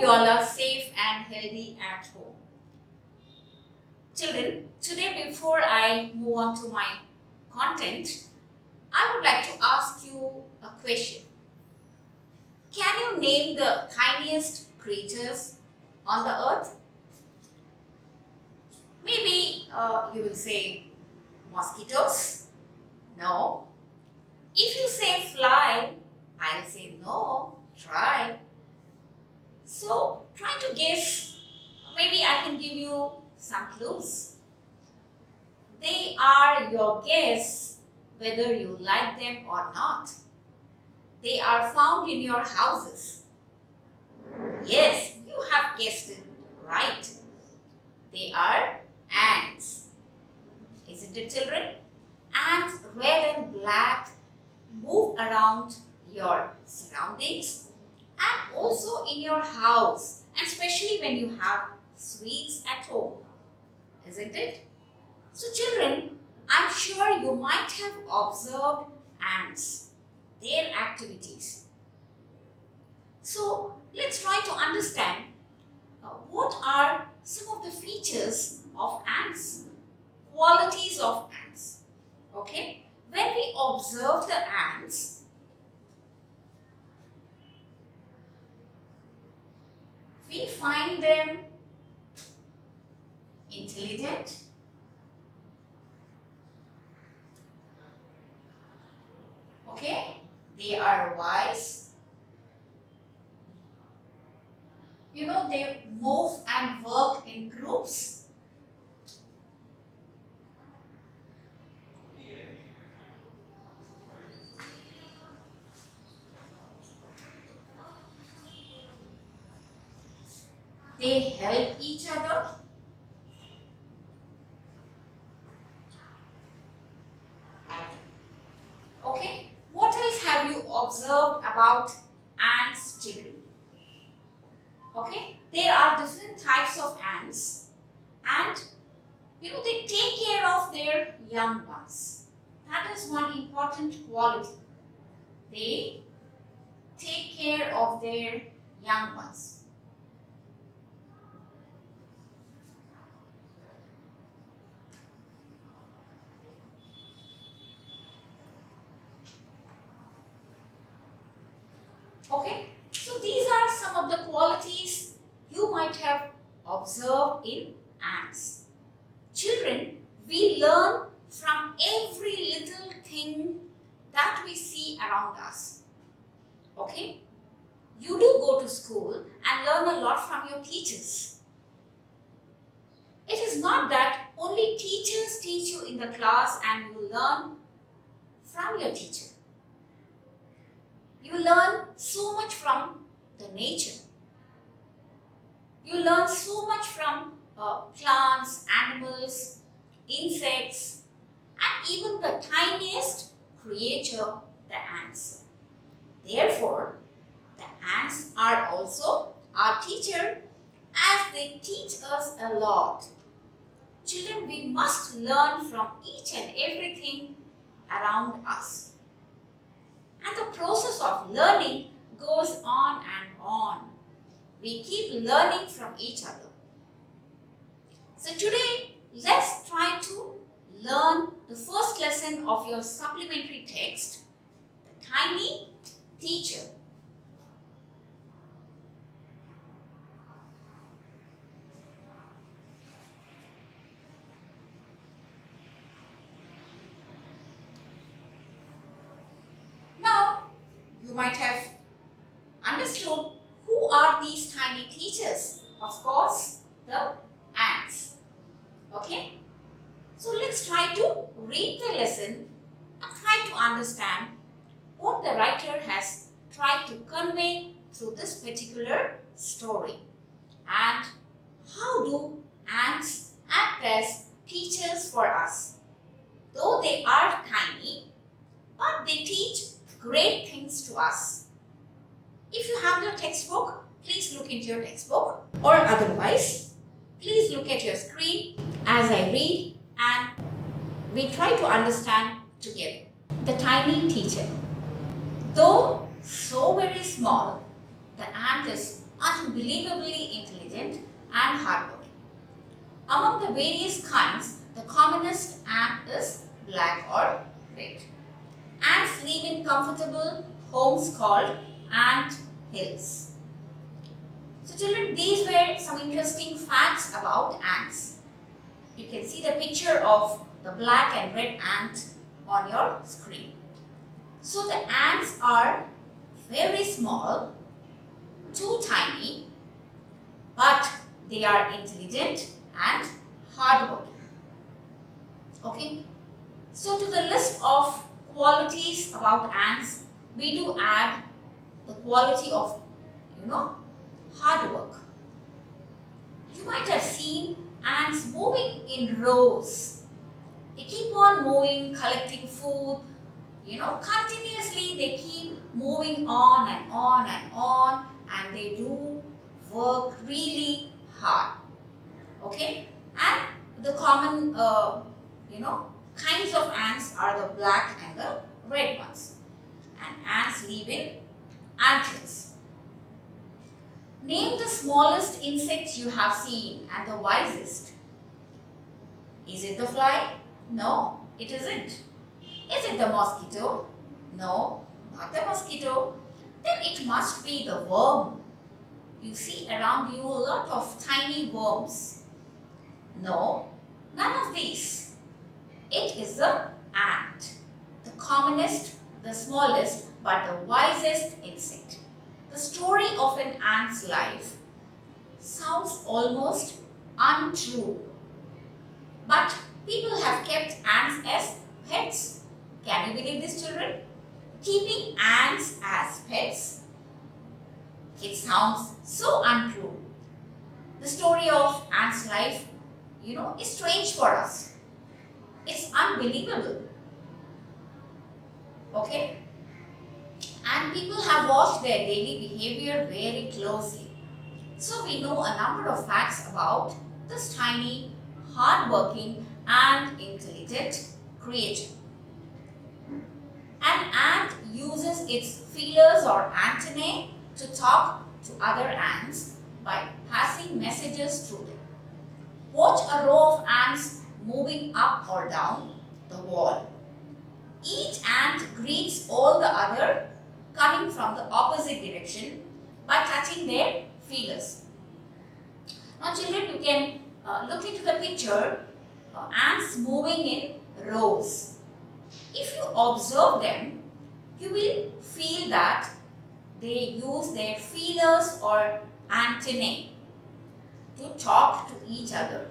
you all are safe and healthy at home. Children, today before I move on to my content, I would like to ask you a question. Can you name the tiniest creatures on the earth? Maybe you will say mosquitoes. No. If you say fly, I'll say no. Try. So try to guess. Maybe I can give you some clues. They are your guess whether you like them or not. They are found in your houses. Yes, you have guessed it right. They are ants. Isn't it, children? Ants, red and black, move around your surroundings and also in your house, and especially when you have sweets at home. Isn't it? So children, I'm sure you might have observed ants, their activities. So let's try to understand what are some of the features of ants, qualities of ants. Okay? When we observe the ants, we find them intelligent, okay? They are wise. You know, they move and work in groups. They help each other. Okay, what else have you observed about ants, children? Okay, there are different types of ants, and they take care of their young ones. That is one important quality. They take care of their young ones. Okay, so these are some of the qualities you might have observed in ants. Children, we learn from every little thing that we see around us. Okay, you do go to school and learn a lot from your teachers. It is not that only teachers teach you in the class and you learn from your teacher. You learn so much from the nature. You learn so much from plants, animals, insects, and even the tiniest creature, the ants. Therefore, the ants are also our teacher as they teach us a lot. Children, we must learn from each and everything around us. And the process of learning goes on and on. We keep learning from each other. So today, let's try to learn the first lesson of your supplementary text, The Tiny Teacher. Now, you might have understood who are these tiny teachers. Of course, the ants. Okay? So let's try to read the lesson and try to understand what the writer has tried to convey through this particular story. And how do ants act as teachers for us? Though they are tiny, but they teach great things to us. If you have your textbook, please look into your textbook, or otherwise, please look at your screen as I read and we try to understand together. The tiny teacher. Though so very small, the ant is unbelievably intelligent and hardworking. Among the various kinds, the commonest ant is black or red. Ants live in comfortable homes called ant hills. So children, these were some interesting facts about ants. You can see the picture of the black and red ant on your screen. So the ants are very small, too tiny, but they are intelligent and hardworking. Okay. So to the list of qualities about ants, we do add the quality of, hard work. You might have seen ants moving in rows. They keep on moving, collecting food, continuously they keep moving on and on and on, and they do work really hard. Okay? And the common, kinds of ants are the black and the red ones. And ants live in ant hills. Name the smallest insect you have seen and the wisest. Is it the fly? No, it isn't. Is it the mosquito? No, not the mosquito. Then it must be the worm. You see around you a lot of tiny worms. No, none of these. It is the ant. The commonest, the smallest, but the wisest insect. The story of an ant's life sounds almost untrue. But people have kept ants as pets. Can you believe this, children? Keeping ants as pets. It sounds so untrue. The story of ants' life, is strange for us. It's unbelievable. Okay? And people have watched their daily behavior very closely. So we know a number of facts about this tiny, hardworking and intelligent creature. An ant uses its feelers or antennae to talk to other ants by passing messages through them. Watch a row of ants moving up or down the wall. Each ant greets all the other coming from the opposite direction by touching their feelers. Now children, you can look into the picture, ants moving in rows. If you observe them, you will feel that they use their feelers or antennae to talk to each other.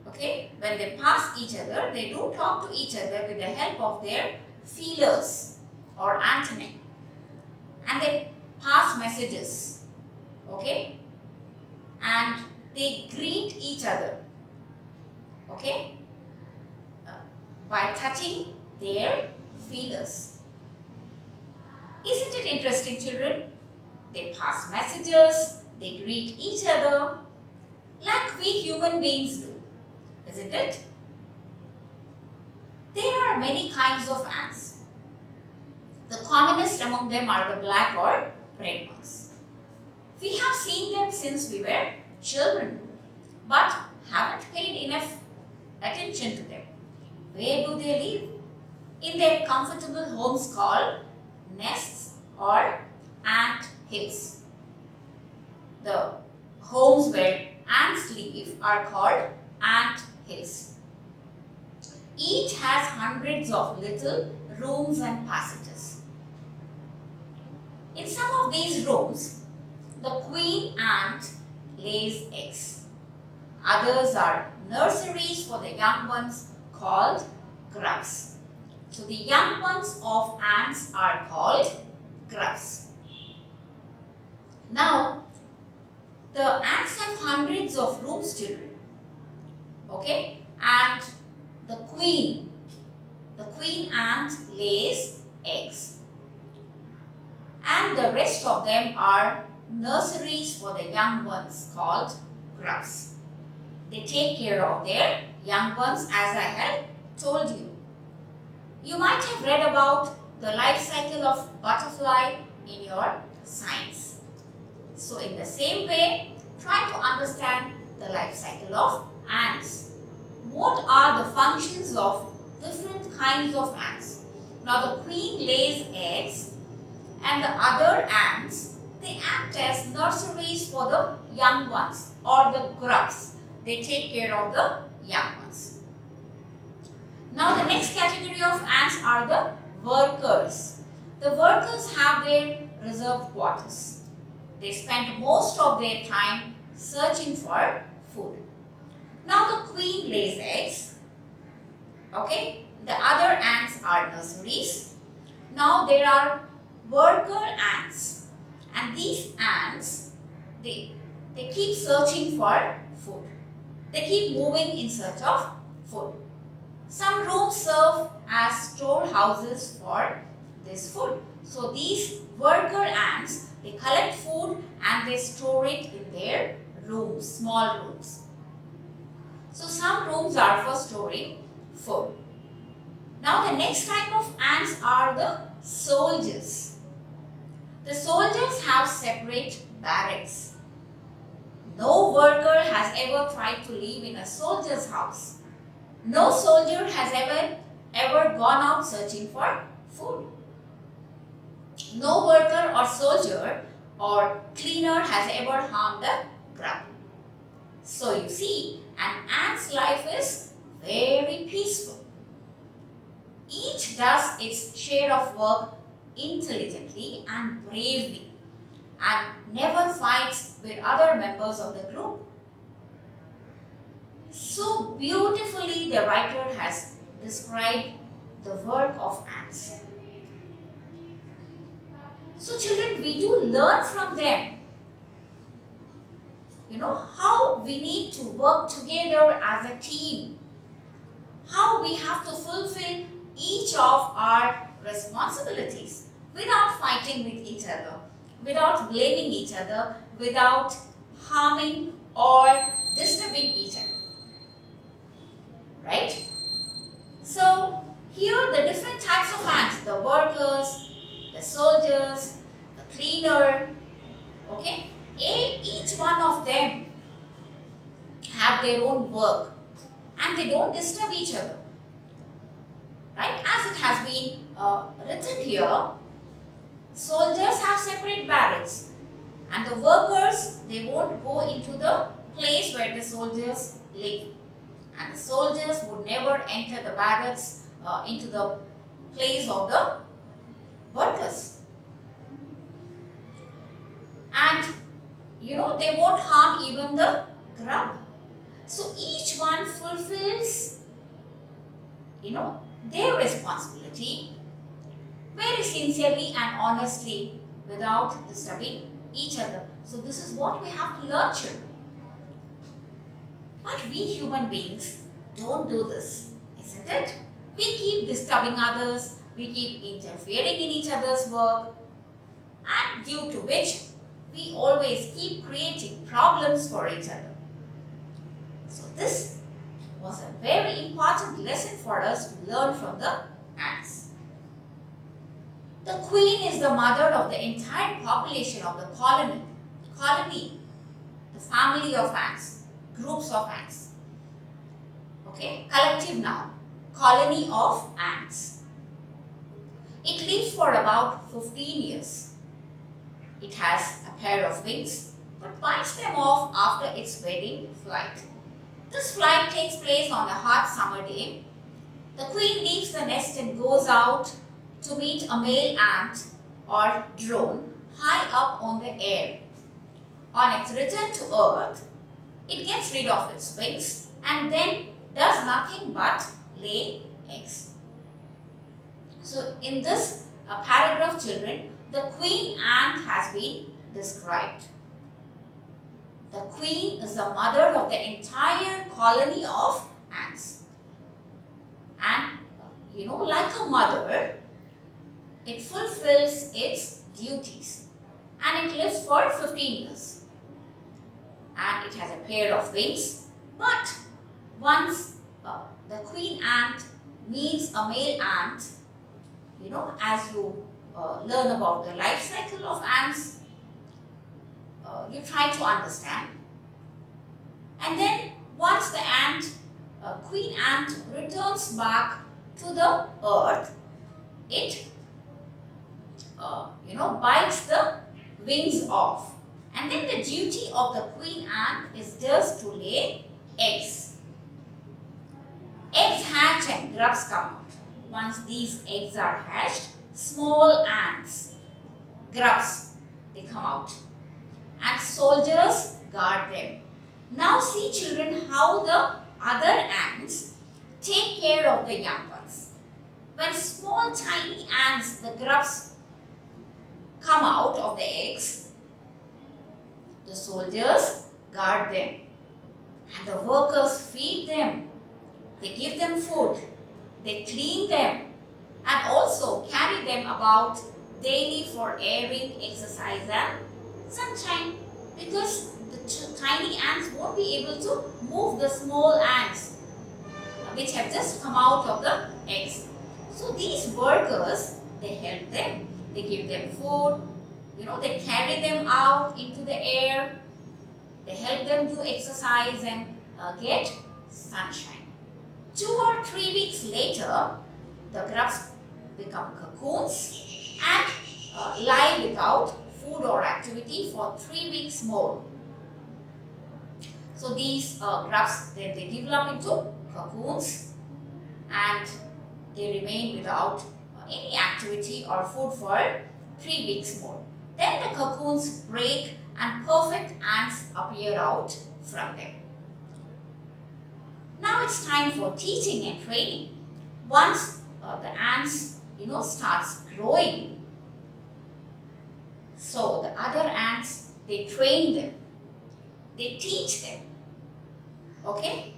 Okay, when they pass each other, they do talk to each other with the help of their feelers or antennae. And they pass messages. Okay, and they greet each other. Okay, by touching their feelers. Isn't it interesting, children? They pass messages, they greet each other like we human beings do. Isn't it? There are many kinds of ants. The commonest among them are the black or red ones. We have seen them since we were children, but haven't paid enough attention to them. Where do they live? In their comfortable homes called nests or ant hills. The homes where ants live are called ant hills. Each has hundreds of little rooms and passages. In some of these rooms, the queen ant lays eggs. Others are nurseries for the young ones called grubs. So the young ones of ants are called grubs. Now, the ants have hundreds of rooms, children. Okay, and the queen ant lays eggs, and the rest of them are nurseries for the young ones called grubs. They take care of their young ones, as I had told you. You might have read about the life cycle of butterfly in your science. So in the same way, try to understand the life cycle of ants. What are the functions of different kinds of ants? Now the queen lays eggs and the other ants, they act as nurseries for the young ones or the grubs. They take care of the young ones. Now the next category of ants are the workers. The workers have their reserved quarters. They spend most of their time searching for food. Now the queen lays eggs. Okay, the other ants are nurseries. Now there are worker ants, and these ants, they keep searching for food. They keep moving in search of food. Some rooms serve as storehouses for this food. So these worker ants, they collect food and they store it in their rooms, small rooms. So some rooms are for storing food. Now the next type of ants are the soldiers. The soldiers have separate barracks. No worker has ever tried to live in a soldier's house. No soldier has ever gone out searching for food. No worker or soldier or cleaner has ever harmed a grub. So you see, an ant's life is very peaceful. Each does its share of work intelligently and bravely and never fights with other members of the group. So beautifully the writer has described the work of ants. So children, we do learn from them. How we need to work together as a team. How we have to fulfill each of our responsibilities without fighting with each other, without blaming each other, without harming or disturbing each other. Right? So here the different types of ants, the workers, the soldiers, the cleaner, okay? Each one of them have their own work and they don't disturb each other. Right? As it has been written here, soldiers have separate barracks and the workers, they won't go into the place where the soldiers live. And the soldiers would never enter the barracks into the place of the workers. And they won't harm even the grub. So each one fulfills, their responsibility very sincerely and honestly without disturbing each other. So this is what we have to learn, children. But we human beings don't do this, isn't it? We keep disturbing others, we keep interfering in each other's work, and due to which we always keep creating problems for each other. So this was a very important lesson for us to learn from the ants. The queen is the mother of the entire population of the colony, the family of ants, groups of ants. Okay, collective noun, colony of ants. It lives for about 15 years. It has a pair of wings but bites them off after its wedding flight. This flight takes place on a hot summer day. The queen leaves the nest and goes out to meet a male ant or drone high up on the air. On its return to earth, it gets rid of its wings and then does nothing but lay eggs. So in this paragraph, children, the queen ant has been described. The queen is the mother of the entire colony of ants. And like a mother, it fulfills its duties and it lives for 15 years. And it has a pair of wings, but once the queen ant meets a male ant, as you learn about the life cycle of ants, you try to understand. And then once the queen ant returns back to the earth, it bites the wings off. And then the duty of the queen ant is just to lay eggs. Eggs hatch and grubs come out. Once these eggs are hatched, small ants, grubs, they come out. And soldiers guard them. Now see children how the other ants take care of the young ones. When small tiny ants, the grubs, come out of the eggs, the soldiers guard them and the workers feed them. They give them food, they clean them and also carry them about daily for airing, exercise and sunshine, because the tiny ants won't be able to move the small ants which have just come out of the eggs. So these workers, they help them, they give them food, they carry them out into the air, they help them do exercise and get sunshine. 2 or 3 weeks later, the grubs become cocoons and lie without food or activity for 3 weeks more. So these grubs, they develop into cocoons and they remain without any activity or food for 3 weeks more. Then the cocoons break and perfect ants appear out from them. Now it's time for teaching and training. Once the ants, starts growing, so the other ants, they train them, they teach them. Okay?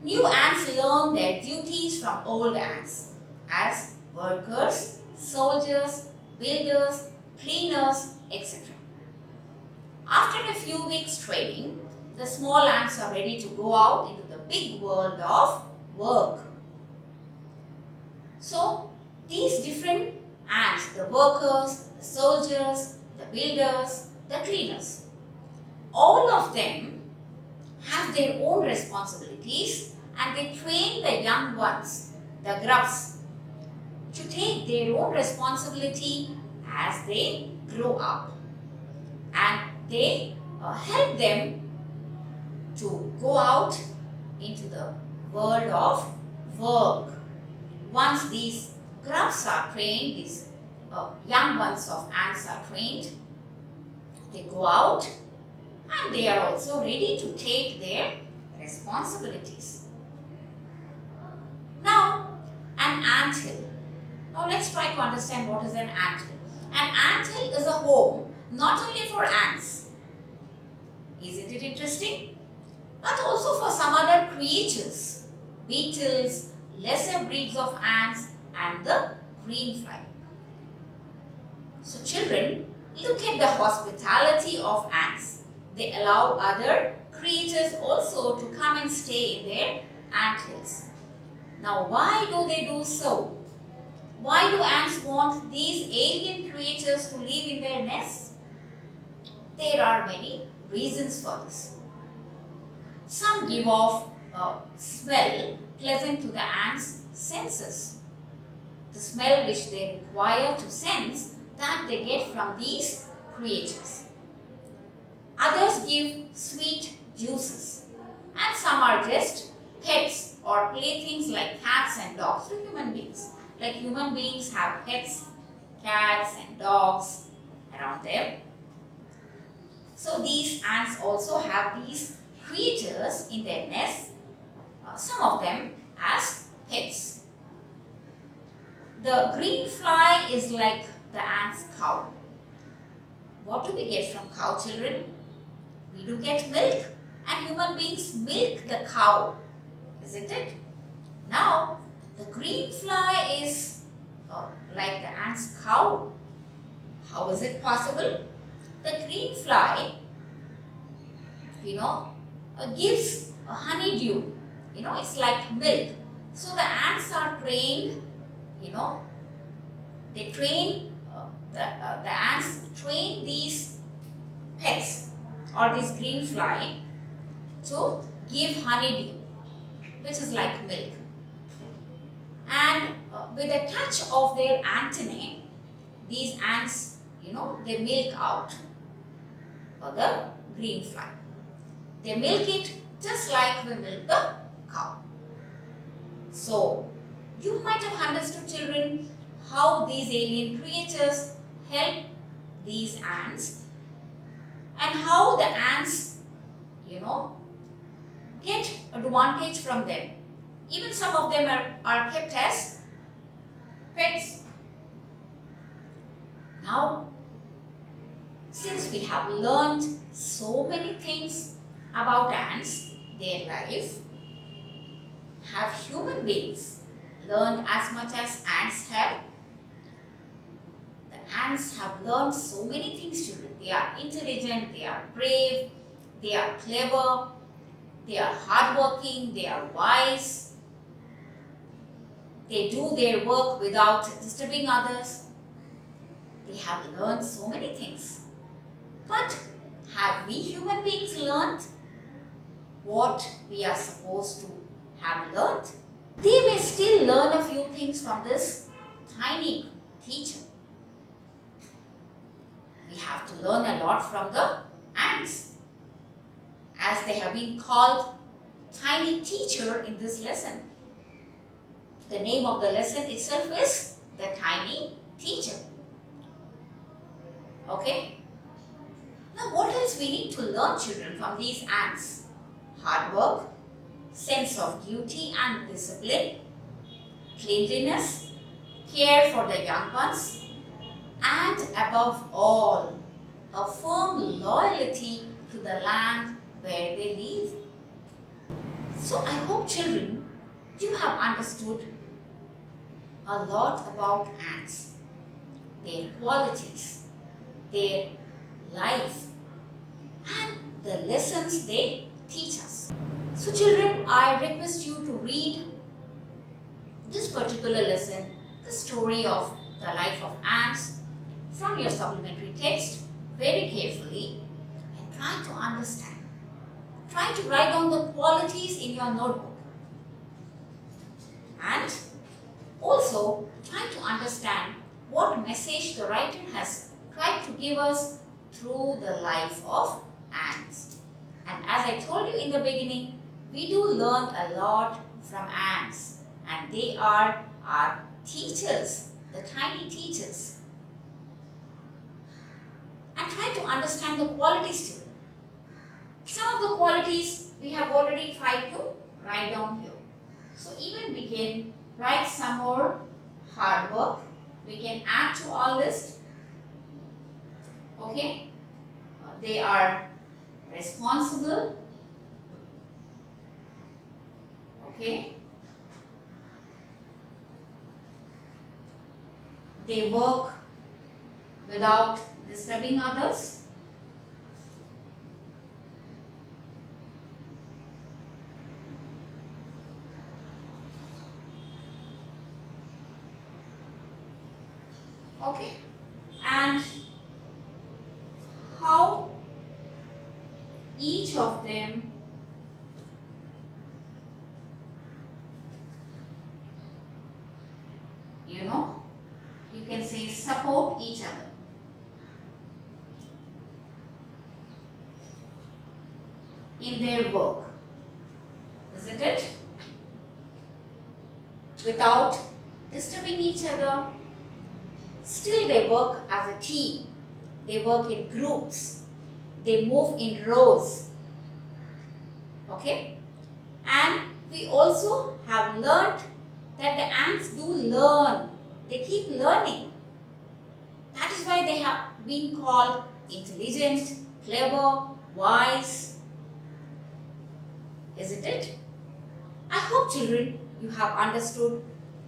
New ants learn their duties from old ants as workers, soldiers, builders, cleaners, etc. After a few weeks training, the small ants are ready to go out into the big world of work. So, these different ants, the workers, the soldiers, the builders, the cleaners, all of them have their own responsibilities and they train the young ones, the grubs, to take their own responsibility as they grow up. And they help them to go out into the world of work. Once these grubs are trained, these young ones of ants are trained, they go out and they are also ready to take their responsibilities. Now, an anthill. Now let's try to understand what is an anthill. An anthill is a home not only for ants. Isn't it interesting? But also for some other creatures, beetles, lesser breeds of ants and the green fly. So children, look at the hospitality of ants. They allow other creatures also to come and stay in their anthills. Now why do they do so? Why do ants want these alien creatures to live in their nests? There are many reasons for this. Some give off a smell pleasant to the ants' senses. The smell which they require to sense that they get from these creatures. Others give sweet juices, and some are just pets or playthings like cats and dogs to human beings. Like human beings have pets, cats and dogs around them. So these ants also have these creatures in their nests, some of them as pets. The green fly is like the ant's cow. What do we get from cow, children? We do get milk, and human beings milk the cow, isn't it? Now, the green fly is like the ant's cow. How is it possible? The green fly, gives a honeydew. It's like milk. So the ants are trained, they train, the ants train these pets or this green fly to give honeydew, which is like milk. And with a touch of their antennae, these ants, they milk out the green fly. They milk it just like we milk the cow. So, you might have understood, children, how these alien creatures help these ants and how the ants, get advantage from them. Even some of them are kept as pets. Now, since we have learned so many things about ants, their life, have human beings learned as much as ants have? The ants have learned so many things, children. They are intelligent, they are brave, they are clever, they are hardworking, they are wise. They do their work without disturbing others. They have learned so many things. But have we human beings learned what we are supposed to have learned? They may still learn a few things from this tiny teacher. We have to learn a lot from the ants, as they have been called tiny teacher in this lesson. The name of the lesson itself is the tiny teacher. Okay? Now what else we need to learn, children, from these ants? Hard work, sense of duty and discipline, cleanliness, care for the young ones, and above all, a firm loyalty to the land where they live. So I hope, children, you have understood a lot about ants, their qualities, their life, and the lessons they teach us. So children, I request you to read this particular lesson, the story of the life of ants, from your supplementary text very carefully and try to understand. Try to write down the qualities in your notebook. And also try to understand what message the writer has tried to give us through the life of ants. And as I told you in the beginning, we do learn a lot from ants, and they are our teachers, the tiny teachers. And try to understand the qualities too. Some of the qualities we have already tried to write down here. So even we can write some more: hard work. We can add to our list. Okay? They are responsible. Okay? They work without disturbing others. Okay, and how each of them you can say support each other. In their work, isn't it? Without disturbing each other, still they work as a team. They work in groups. They move in rows. Okay? And we also have learned that the ants do learn. They keep learning. That is why they have been called intelligent, clever, wise. Isn't it? I hope, children, you have understood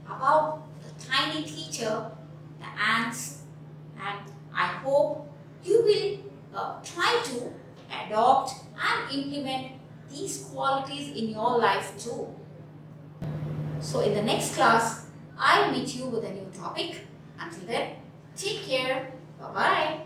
about the tiny teacher, the ants, and I hope you will try to adopt and implement these qualities in your life too. So in the next class, I'll meet you with a new topic. Until then, take care. Bye-bye.